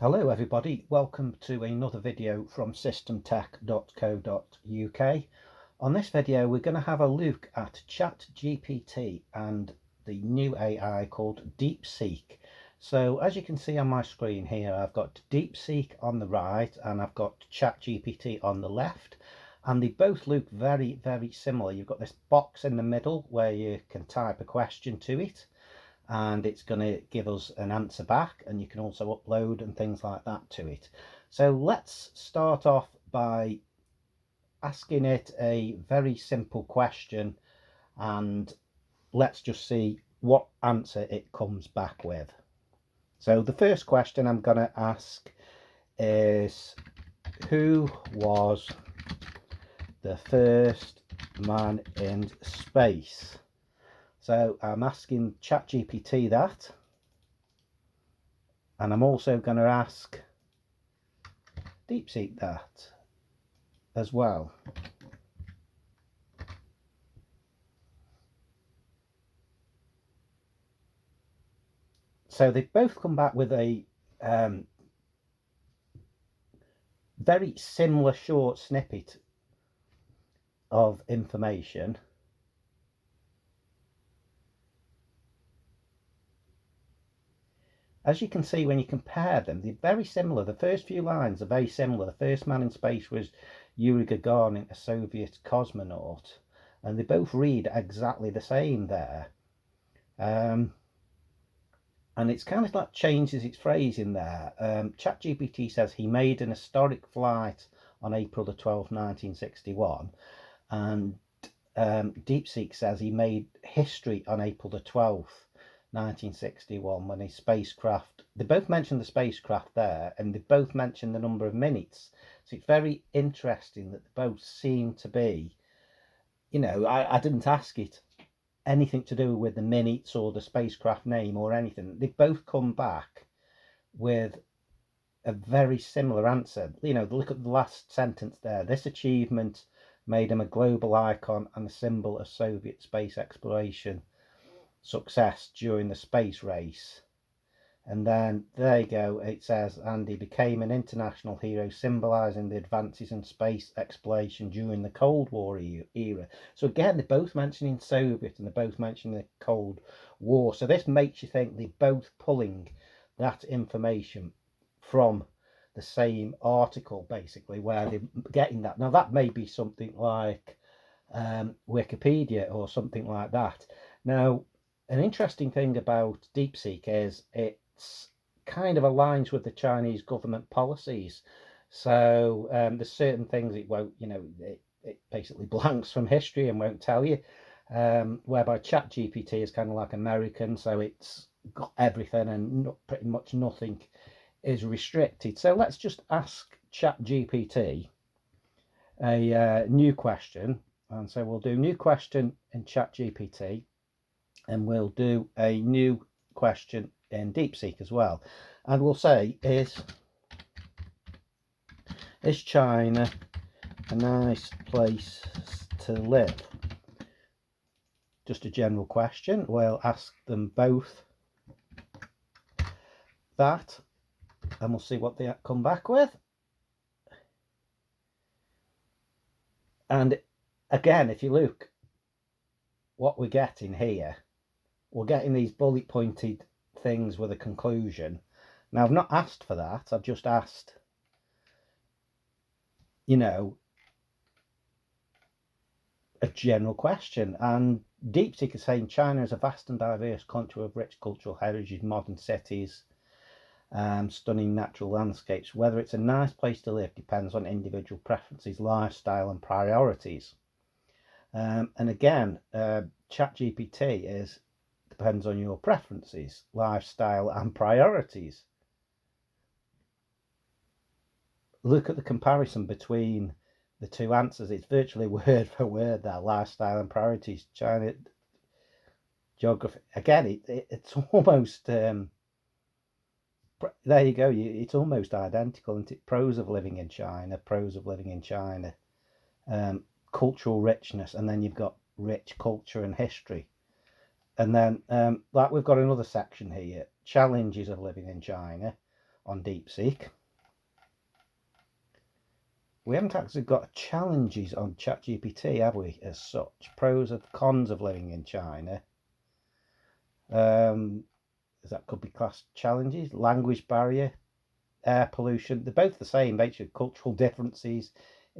Hello everybody, welcome to another video from systemtech.co.uk. On this video we're going to have a look at ChatGPT and the new AI called DeepSeek. So as you can see on my screen here, I've got DeepSeek on the right and I've got ChatGPT on the left, and they both look very similar. You've got this box in the middle where you can type a question to it and it's going to give us an answer back, and you can also upload and things like that to it. So let's start off by asking it a very simple question and let's just see what answer it comes back with. So the first question I'm going to ask is, who was the first man in space? So I'm asking ChatGPT that, and I'm also going to ask DeepSeek that as well. So they've both come back with a very similar short snippet of information. As you can see, when you compare them, they're very similar. The first few lines are very similar. The first man in space was Yuri Gagarin, a Soviet cosmonaut, and they both read exactly the same there. And it's kind of like changes its phrasing there. ChatGPT says he made an historic flight on April the 12th, 1961, and DeepSeek says he made history on April the 12th, 1961, when his spacecraft, they both mentioned the spacecraft there, and they both mentioned the number of minutes. So it's very interesting that they both seem to be, you know, I didn't ask it anything to do with the minutes or the spacecraft name or anything. They both come back with a very similar answer. You know, look at the last sentence there. This achievement made him a global icon and a symbol of Soviet space exploration success during the space race. And then there you go, it says, and he became an international hero, symbolizing the advances in space exploration during the Cold War era. So again, they're both mentioning Soviet and they're both mentioning the Cold War. So this makes you think they're both pulling that information from the same article, basically, where they're getting that. Now that may be something like Wikipedia or something like that. Now, an interesting thing about DeepSeek is it's kind of aligns with the Chinese government policies. So there's certain things it won't, you know, it basically blanks from history and won't tell you. Whereby ChatGPT is kind of like American, so it's got everything and pretty much nothing is restricted. So let's just ask ChatGPT a new question. And so we'll do new question in ChatGPT, and we'll do a new question in DeepSeek as well. And we'll say, is China a nice place to live? Just a general question. We'll ask them both that, and we'll see what they come back with. And again, if you look what we're getting here, we're getting these bullet pointed things with a conclusion. Now I've not asked for that, I've just asked, you know, a general question. And DeepSeek is saying China is a vast and diverse country with rich cultural heritage, modern cities, stunning natural landscapes. Whether it's a nice place to live depends on individual preferences, lifestyle and priorities. And again, ChatGPT is depends on your preferences, lifestyle and priorities. Look at the comparison between the two answers. It's virtually word for word there, lifestyle and priorities. China, geography. Again, it's almost, there you go, it's almost identical, isn't it? Pros of living in China, cultural richness, and then you've got rich culture and history. And then like we've got another section here, challenges of living in China, on DeepSeek. We haven't actually got challenges on ChatGPT, have we, as such? Pros and cons of living in China. That could be classed challenges. Language barrier, air pollution. They're both the same, basically. Cultural differences,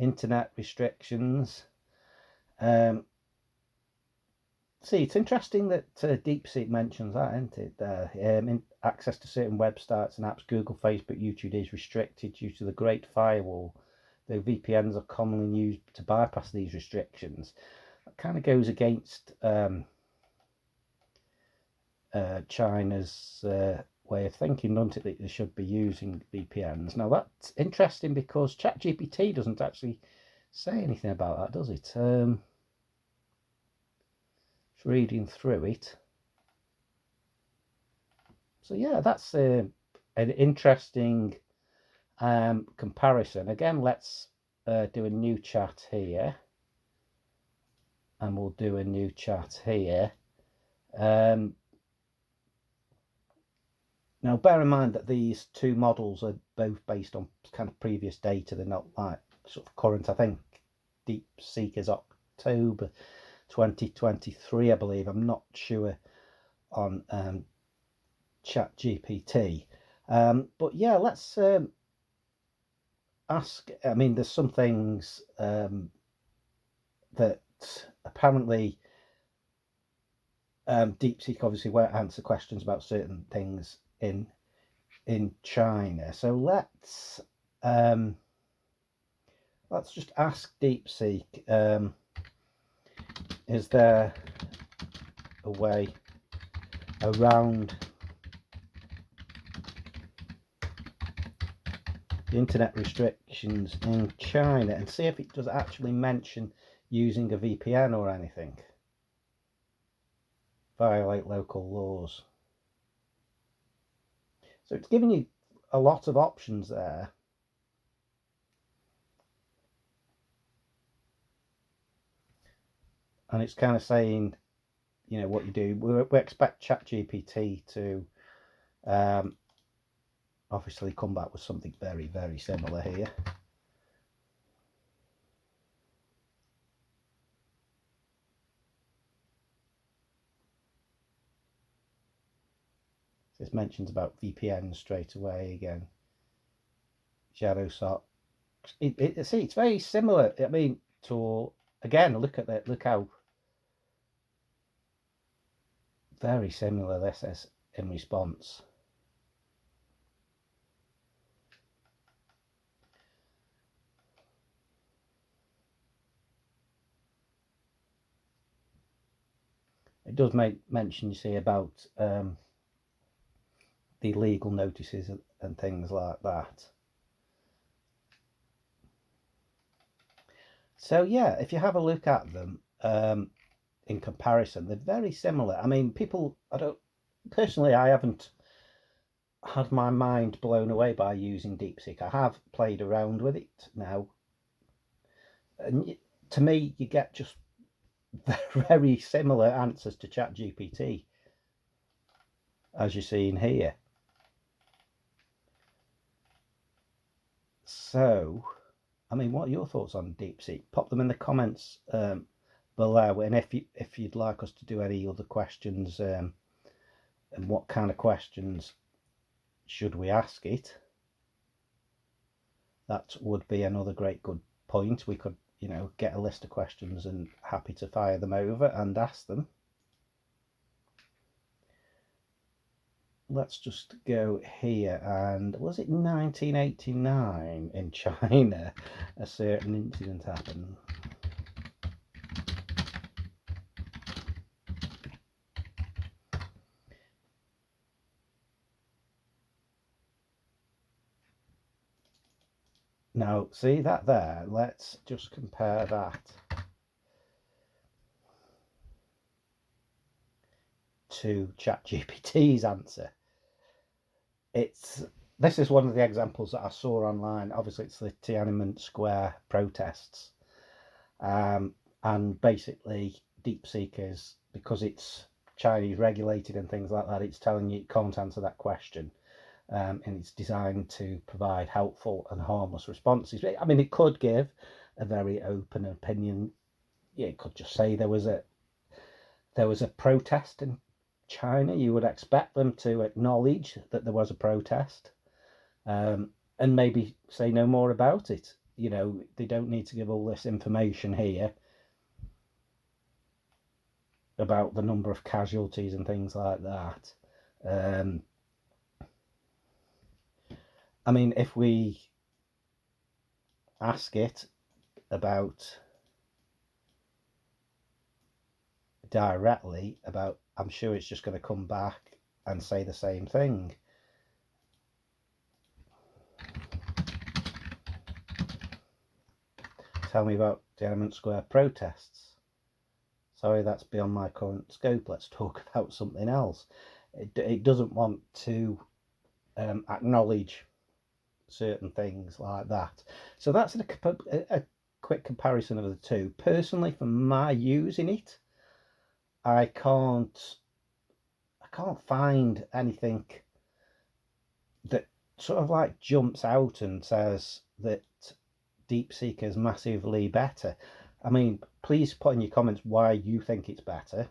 internet restrictions. See, it's interesting that DeepSeek mentions that, isn't it? Access to certain websites and apps, Google, Facebook, YouTube is restricted due to the Great Firewall. Though VPNs are commonly used to bypass these restrictions. That kind of goes against China's way of thinking, doesn't it, that they should be using VPNs. Now that's interesting because ChatGPT doesn't actually say anything about that, does it? Just reading through it. So yeah, that's an interesting comparison. Again, let's do a new chat here, and we'll do a new chat here. Now bear in mind that these two models are both based on kind of previous data. They're not like sort of current. I think DeepSeek is October 2023, I believe. I'm not sure on ChatGPT, but yeah, let's ask. I mean, there's some things that apparently DeepSeek obviously won't answer questions about certain things in China. So let's just ask DeepSeek, is there a way around the internet restrictions in China, and see if it does actually mention using a VPN or anything. Violate local laws. So it's giving you a lot of options there. And it's kind of saying, you know, what you do. We expect ChatGPT to obviously come back with something very, very similar here. This mentions about VPN straight away again. Shadow SOC. See, it's very similar. I mean, to again, look at that. Look how very similar this is in response. It does make mention, you see, about the legal notices and things like that. So yeah, if you have a look at them in comparison, they're very similar. I mean, I haven't had my mind blown away by using DeepSeek. I have played around with it now, and to me, you get just very similar answers to ChatGPT, as you're seeing here. So, I mean, what are your thoughts on DeepSeek? Pop them in the comments below, and if you'd like us to do any other questions, and what kind of questions should we ask it, that would be another great good point. We could, you know, get a list of questions and happy to fire them over and ask them. Let's just go here, and was it 1989 in China a certain incident happened? Now, see that there? Let's just compare that to ChatGPT's answer. This is one of the examples that I saw online. Obviously, it's the Tiananmen Square protests, and basically DeepSeek is, because it's Chinese regulated and things like that, it's telling you it can't answer that question. and it's designed to provide helpful and harmless responses. I mean, it could give a very open opinion. Yeah, it could just say there was a protest in China. You would expect them to acknowledge that there was a protest, and maybe say no more about it. You know, they don't need to give all this information here about the number of casualties and things like that. I mean, if we ask it about directly about, I'm sure it's just going to come back and say the same thing. Tell me about Tiananmen Square protests. Sorry, that's beyond my current scope. Let's talk about something else. It doesn't want to acknowledge certain things like that. So that's a quick comparison of the two. Personally, for my using it, I can't find anything that sort of like jumps out and says that DeepSeek is massively better. I mean, please put in your comments why you think it's better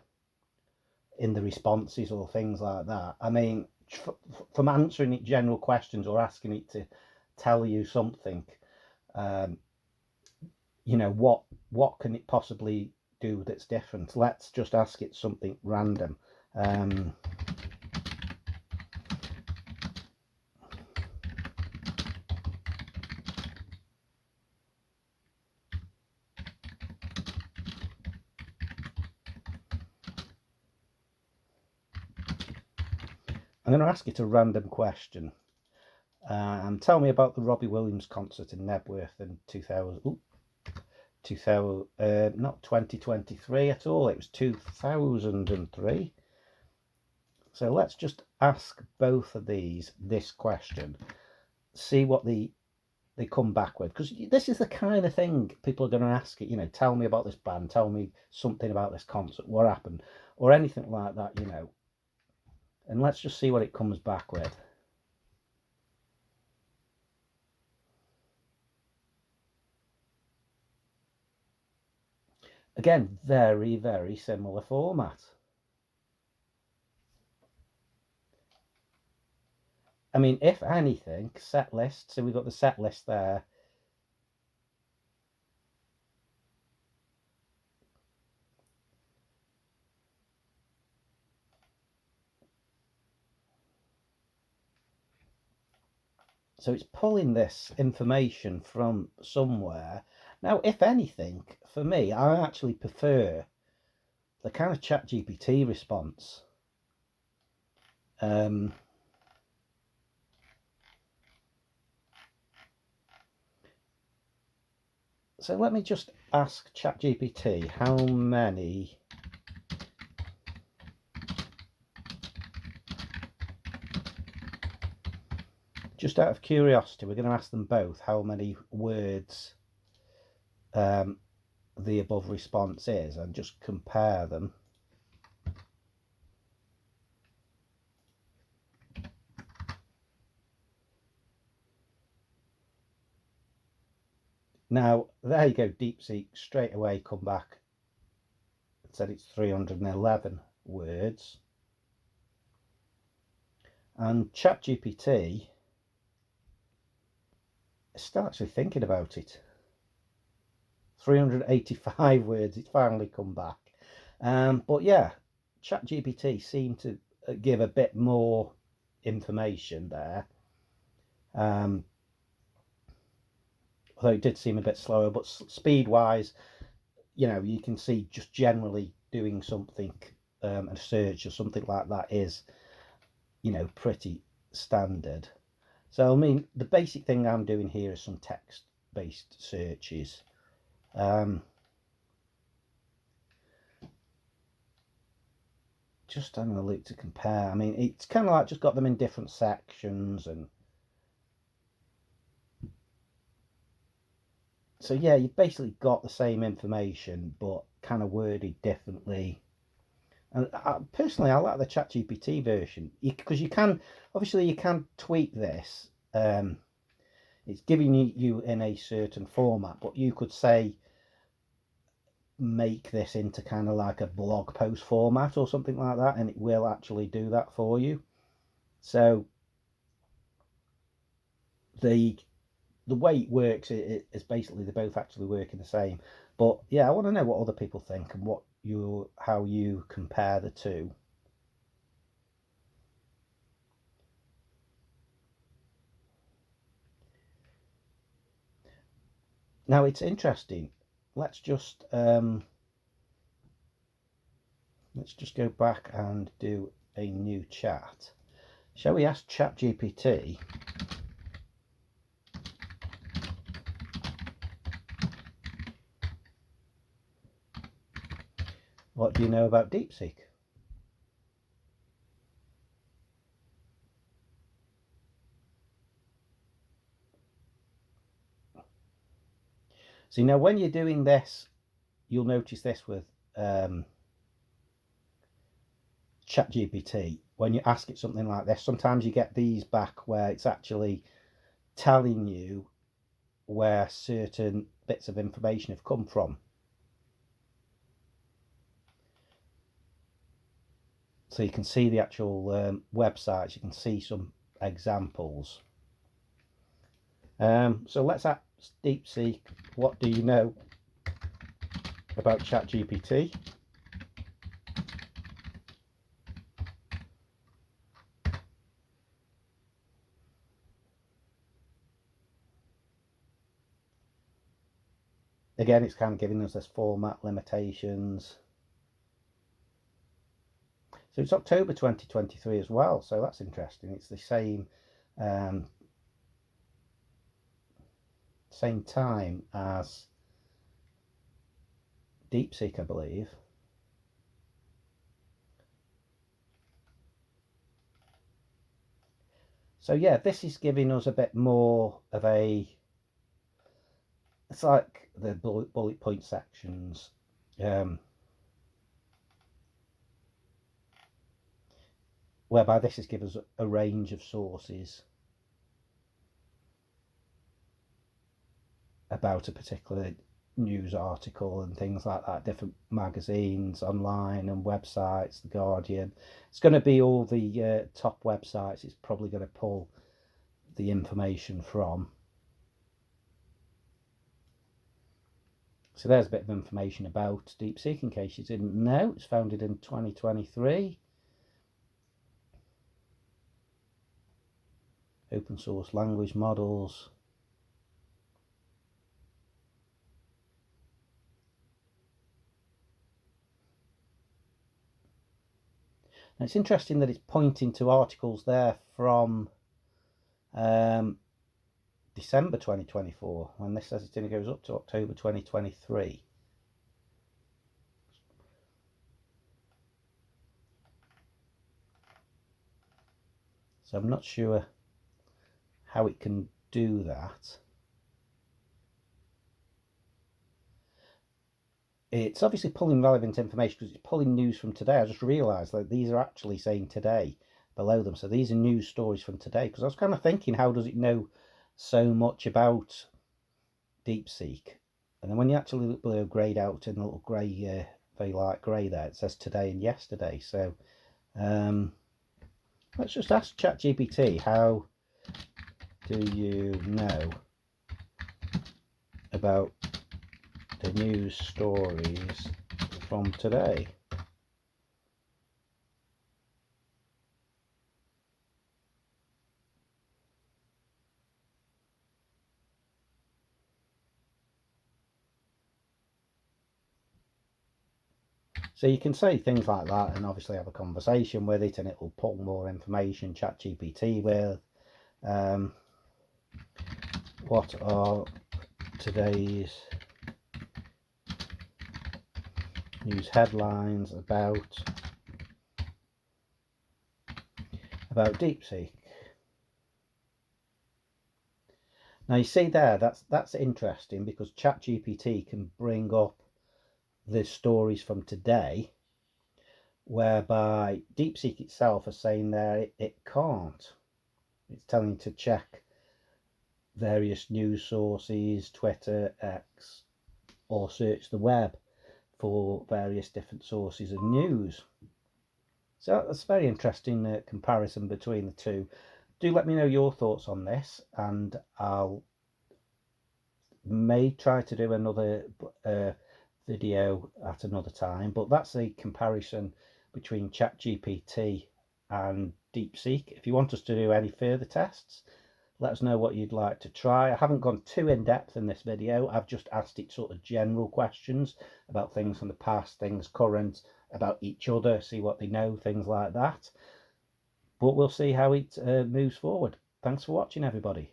in the responses or things like that. I mean, from answering it general questions or asking it to tell you something, you know, what can it possibly do that's different? Let's just ask it something random. I'm going to ask it a random question. Tell me about the Robbie Williams concert in Nebworth in 2000. Not 2023 at all. It was 2003. So let's just ask both of this question. See what they come back with, because this is the kind of thing people are going to ask it. You know, tell me about this band. Tell me something about this concert. What happened, or anything like that. You know. And let's just see what it comes back with. Again, very, very similar format. I mean, if anything, set list, so we've got the set list there. So it's pulling this information from somewhere. Now, if anything, for me, I actually prefer the kind of ChatGPT response. So let me just ask ChatGPT how many just out of curiosity, we're going to ask them both how many words the above response is and just compare them. Now, there you go, DeepSeek straight away come back and said it's 311 words. And ChatGPT starts with thinking about it. 385 words, it's finally come back. But yeah, ChatGPT seemed to give a bit more information there. Although it did seem a bit slower, but speed wise, you know, you can see just generally doing something, a search or something like that is, you know, pretty standard. So, I mean, the basic thing I'm doing here is some text-based searches. Just having a look to compare. I mean, it's kind of like just got them in different sections, and so yeah, you've basically got the same information but kind of worded differently. And personally, I like the ChatGPT version because you can, obviously, you can tweak this. It's giving you in a certain format, but you could say make this into kind of like a blog post format or something like that, and it will actually do that for you. So the way it works is basically they're both actually working the same. But yeah, I want to know what other people think and how you compare the two. Now it's interesting. Let's just go back and do a new chat. Shall we ask ChatGPT? What do you know about DeepSeek? So now when you're doing this, you'll notice this with ChatGPT. When you ask it something like this, sometimes you get these back where it's actually telling you where certain bits of information have come from. So you can see the actual websites, you can see some examples. So let's ask DeepSeek, what do you know about ChatGPT? Again, it's kind of giving us this format limitations. So it's October 2023 as well, so that's interesting. It's the same time as DeepSeek, I believe. So yeah, this is giving us a bit more of it's like the bullet point sections. Whereby this is giving us a range of sources about a particular news article and things like that, different magazines online and websites, The Guardian. It's going to be all the top websites it's probably going to pull the information from. So there's a bit of information about DeepSeek in case you didn't know. It's founded in 2023. Open source language models. And it's interesting that it's pointing to articles there from December 2024, when this says it only goes up to October 2023. So I'm not sure how it can do that. It's obviously pulling relevant information because it's pulling news from today. I just realised that these are actually saying today below them. So these are news stories from today, because I was kind of thinking, how does it know so much about DeepSeek? And then when you actually look below grayed out in the little grey, very light grey there, it says today and yesterday. So let's just ask ChatGPT, how do you know about the news stories from today? So you can say things like that and obviously have a conversation with it, and it will pull more information. ChatGPT with what are today's news headlines about DeepSeek. Now you see there, that's interesting, because ChatGPT can bring up the stories from today, whereby DeepSeek itself is saying there it can't. It's telling you to check various news sources, Twitter, X, or search the web for various different sources of news. So that's a very interesting comparison between the two. Do let me know your thoughts on this, and I'll may try to do another video at another time, but that's a comparison between ChatGPT and DeepSeek. If you want us to do any further tests, let us know what you'd like to try. I haven't gone too in depth in this video. I've just asked it sort of general questions about things from the past, things current, about each other, see what they know, things like that. But we'll see how it moves forward. Thanks for watching, everybody.